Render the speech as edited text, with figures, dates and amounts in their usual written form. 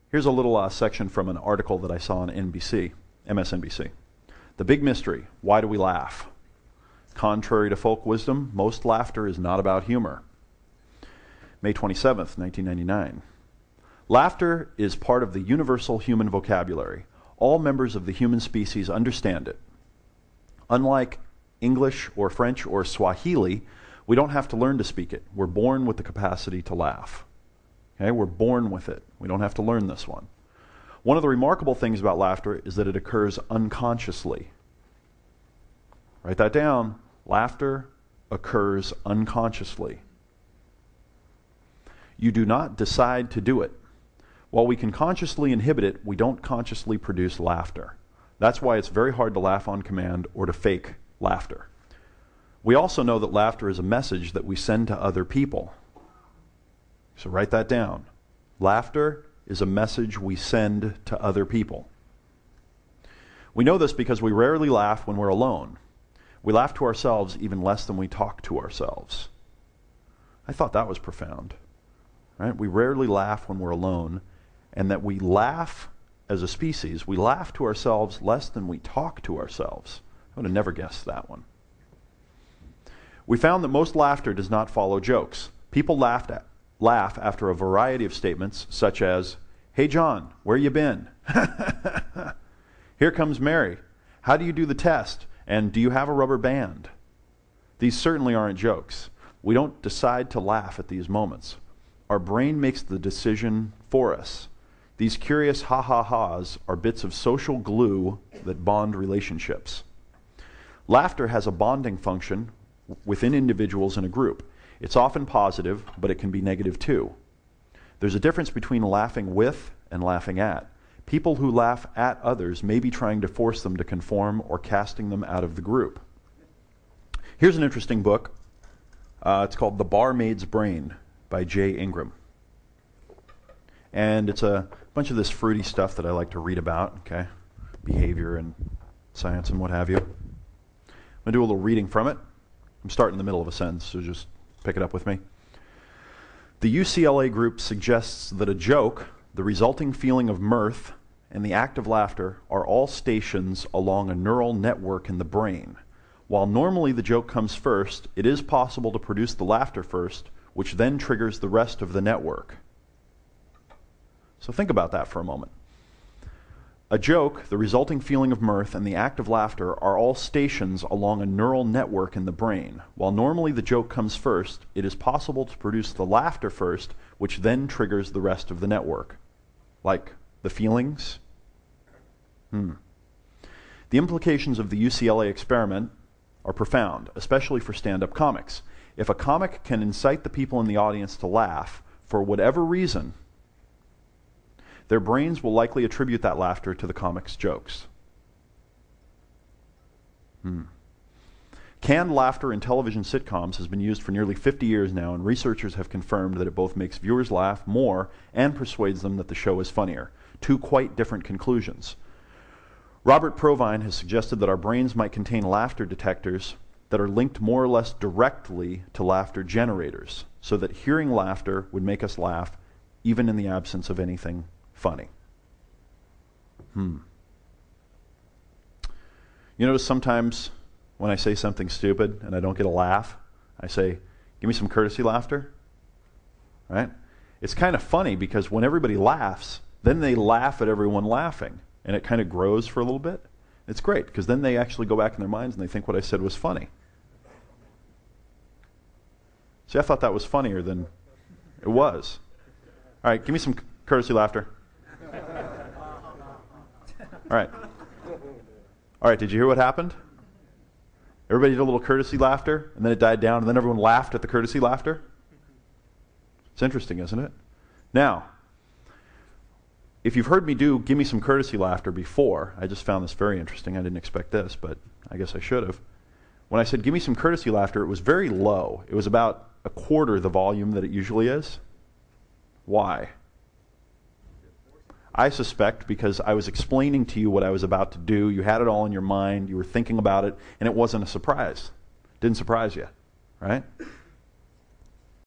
Here's a little section from an article that I saw on MSNBC. The big mystery, why do we laugh? Contrary to folk wisdom, most laughter is not about humor. May 27th, 1999. Laughter is part of the universal human vocabulary. All members of the human species understand it. Unlike English or French or Swahili, we don't have to learn to speak it. We're born with the capacity to laugh. Okay? We're born with it. We don't have to learn this one. One of the remarkable things about laughter is that it occurs unconsciously. Write that down. Laughter occurs unconsciously. You do not decide to do it. While we can consciously inhibit it, we don't consciously produce laughter. That's why it's very hard to laugh on command or to fake laughter. We also know that laughter is a message that we send to other people. So write that down. Laughter is a message we send to other people. We know this because we rarely laugh when we're alone. We laugh to ourselves even less than we talk to ourselves. I thought that was profound. Right? We rarely laugh when we're alone, and that we laugh as a species, we laugh to ourselves less than we talk to ourselves. I would have never guessed that one. We found that most laughter does not follow jokes. People laugh after a variety of statements, such as, "Hey John, where you been?" "Here comes Mary. How do you do the test? And do you have a rubber band?" These certainly aren't jokes. We don't decide to laugh at these moments. Our brain makes the decision for us. These curious ha-ha-has are bits of social glue that bond relationships. Laughter has a bonding function within individuals in a group. It's often positive, but it can be negative too. There's a difference between laughing with and laughing at. People who laugh at others may be trying to force them to conform or casting them out of the group. Here's an interesting book. It's called The Barmaid's Brain by Jay Ingram. And it's a bunch of this fruity stuff that I like to read about, okay? Behavior and science and what have you. I'm going to do a little reading from it. I'm starting in the middle of a sentence, so just pick it up with me. The UCLA group suggests that a joke, the resulting feeling of mirth, and the act of laughter are all stations along a neural network in the brain. While normally the joke comes first, it is possible to produce the laughter first, which then triggers the rest of the network. So think about that for a moment. A joke, the resulting feeling of mirth, and the act of laughter are all stations along a neural network in the brain. While normally the joke comes first, it is possible to produce the laughter first, which then triggers the rest of the network. Like the feelings? The implications of the UCLA experiment are profound, especially for stand-up comics. If a comic can incite the people in the audience to laugh, for whatever reason, their brains will likely attribute that laughter to the comic's jokes. Canned laughter in television sitcoms has been used for nearly 50 years now, and researchers have confirmed that it both makes viewers laugh more and persuades them that the show is funnier. Two quite different conclusions. Robert Provine has suggested that our brains might contain laughter detectors that are linked more or less directly to laughter generators, so that hearing laughter would make us laugh even in the absence of anything funny. You notice sometimes when I say something stupid and I don't get a laugh, I say, "Give me some courtesy laughter." Right? It's kind of funny because when everybody laughs, then they laugh at everyone laughing, and it kind of grows for a little bit. It's great because then they actually go back in their minds and they think what I said was funny. See, I thought that was funnier than it was. All right, give me some courtesy laughter. All right. All right, did you hear what happened? Everybody did a little courtesy laughter, and then it died down, and then everyone laughed at the courtesy laughter. It's interesting, isn't it? Now, if you've heard me do "give me some courtesy laughter" before, I just found this very interesting. I didn't expect this, but I guess I should have. When I said "give me some courtesy laughter," it was very low. It was about a quarter the volume that it usually is. Why? I suspect because I was explaining to you what I was about to do. You had it all in your mind. You were thinking about it, and it wasn't a surprise. Didn't surprise you, right?